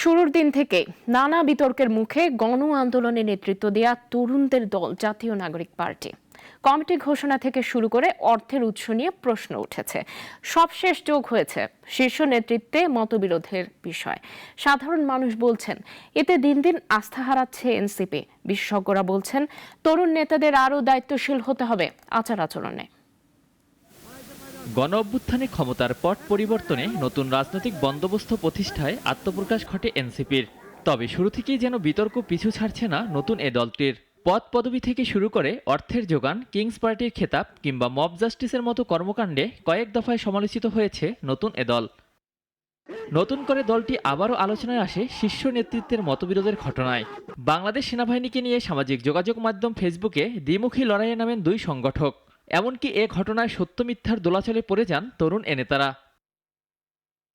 শুরুর দিন থেকে নানা বিতর্কের মুখে গণ আন্দোলনে নেতৃত্ব দেয়া তরুণদের দল জাতীয় নাগরিক পার্টি কমিটি ঘোষণা থেকে শুরু করে অর্থের উৎস নিয়ে প্রশ্ন উঠেছে। সবশেষ যোগ হয়েছে শীর্ষ নেতৃত্বে মতবিরোধের বিষয়। সাধারণ মানুষ বলছেন এতে দিন দিন আস্থা হারাচ্ছে এনসিপি। বিশেষজ্ঞরা বলছেন তরুণ নেতাদের আরও দায়িত্বশীল হতে হবে আচার আচরণে। গণ অভ্যুত্থানে ক্ষমতার পট পরিবর্তনে নতুন রাজনৈতিক বন্দোবস্ত প্রতিষ্ঠায় আত্মপ্রকাশ ঘটে এনসিপির। তবে শুরু থেকেই যেন বিতর্ক পিছু ছাড়ছে না নতুন এ দলটির। পদ পদবি থেকে শুরু করে অর্থের যোগান, কিংস পার্টির খেতাব কিংবা মব জাস্টিসের মতো কর্মকাণ্ডে কয়েক দফায় সমালোচিত হয়েছে নতুন এ দল। নতুন করে দলটি আবারও আলোচনায় আসে শীর্ষ নেতৃত্বের মতবিরোধের ঘটনায়। বাংলাদেশ সেনাবাহিনীকে নিয়ে সামাজিক যোগাযোগ মাধ্যম ফেসবুকে দ্বিমুখী লড়াইয়ে নামেন দুই সংগঠক। এমনকি এ ঘটনায় সত্য মিথ্যার দোলাচলে পড়ে যান তরুণ এ নেতারা।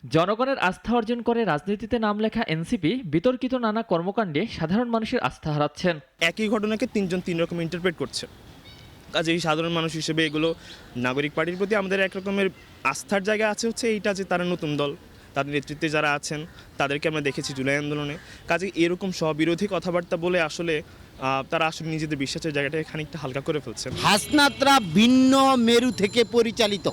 জনগণের আস্থা অর্জন করে রাজনীতিতে নাম লেখা এনসিপি বিতর্কিত নানা কর্মকাণ্ডে সাধারণ মানুষের আস্থা হারাচ্ছেন। একই ঘটনাকে তিনজন তিন রকম ইন্টারপ্রেট করছে। কাজে এই সাধারণ মানুষ হিসেবে এগুলো নাগরিক পার্টির প্রতি আমাদের এক রকমের আস্থার জায়গা আছে হচ্ছে এইটা যে তারা নতুন দল, তাদের নেতৃত্বে যারা আছেন তাদেরকে আমরা দেখেছি জুলাই আন্দোলনে। কাজে এরকম স্ববিরোধী কথাবার্তা বলে আসলে তারা আসলে নিজেদের বিশ্বাসের জায়গাটাকে খানিকটা হালকা করে ফেলছেন। হাসনাতরা ভিন্ন মেরু থেকে পরিচালিত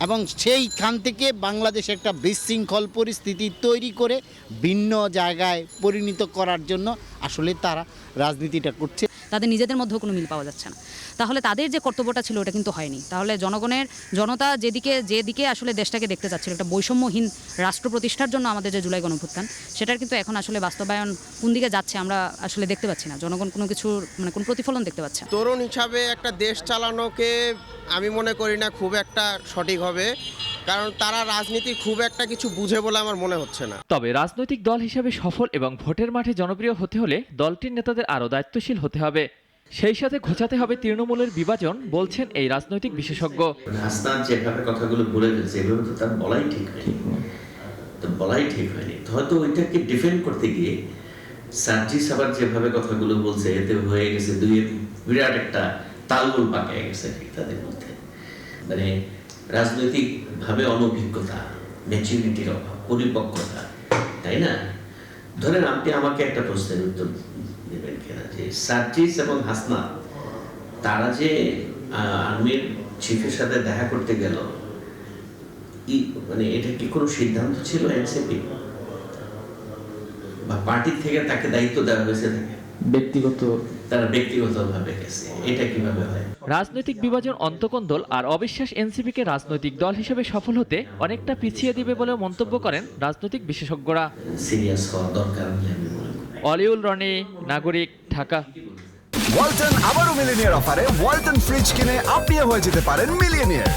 এবং সেইখান থেকে বাংলাদেশ একটা বিশৃঙ্খল পরিস্থিতি তৈরি করে ভিন্ন জায়গায় পরিণত করার জন্য আসলে তারা রাজনীতিটা করছে। তাদের নিজেদের মধ্যেও কোনো মিল পাওয়া যাচ্ছে না। তাহলে তাদের যে কর্তব্যটা ছিল ওটা কিন্তু হয়নি। তাহলে জনতা যেদিকে আসলে দেশটাকে দেখতে চাচ্ছিল, একটা বৈষম্যহীন রাষ্ট্র প্রতিষ্ঠার জন্য আমাদের যে জুলাই গণঅভ্যুত্থান, সেটার কিন্তু এখন আসলে বাস্তবায়ন কোন দিকে যাচ্ছে আমরা আসলে দেখতে পাচ্ছি না। জনগণ কোনো কিছু কোনো প্রতিফলন দেখতে পাচ্ছে না। তরুণ হিসাবে একটা দেশ চালানোকে আমি মনে করি না খুব একটা সঠিক হবে, কারণ তারা রাজনীতি খুব একটা কিছু বুঝে বলে আমার মনে হচ্ছে না। তবে রাজনৈতিক দল হিসেবে সফল এবং ভোটের মাঠে জনপ্রিয় হতে হলে দলটির নেতাদের আরও দায়িত্বশীল হতে হবে। সেই সাথে ঘোচাতে হবে তৃণমূলের বিভাজন, বলছেন এই রাজনৈতিক বিশেষজ্ঞ। হাসনাত যেভাবে কথাগুলো বলে ফেলছে এভাবে তো তার বলাই ঠিক হয়নি। হয়তো ওইটাকে ডিফেন্ড করতে গিয়ে সার্জিস আবার যেভাবে কথাগুলো বলছে এতে হয়ে গেছে দুইয়ের বিরাট একটা তালগোল পাকিয়ে গেছে তাদের মধ্যে। মানে রাজনৈতিক ভাবে অনভিজ্ঞতা, ম্যাচুরিটির অভাব, পরিপক্কতা, তাই না? ধরেন আপনি আমাকে একটা প্রশ্নের উত্তর দেবেন কিনা যে সার্জিস এবং হাসনাত তারা যে আর্মির চিফের সাথে দেখা করতে গেল, মানে এটা কি কোনো সিদ্ধান্ত ছিল এনসিপি বা পার্টি থেকে তাকে দায়িত্ব দেওয়া হয়েছে? তারা ব্যক্তিগতভাবে গেছে, এটা কিভাবে হয়? রাজনৈতিক বিভাজন, অন্তকন্দল আর অবিশ্বাস এনসিপিকে রাজনৈতিক দল হিসেবে সফল হতে অনেকটা পিছিয়ে দিবে বলে মন্তব্য করেন রাজনৈতিক বিশেষজ্ঞরা। সিরিয়াস হওয়া দরকার বলে আমি মনে করি। অলিউল রনি, নাগরিক, ঢাকা। ওয়ালটন আবারও মিলিনিয়ার অফারে ওয়ালটন ফ্রিজ কিনে আপনিও হয়ে যেতে পারেন মিলিয়নিয়ার।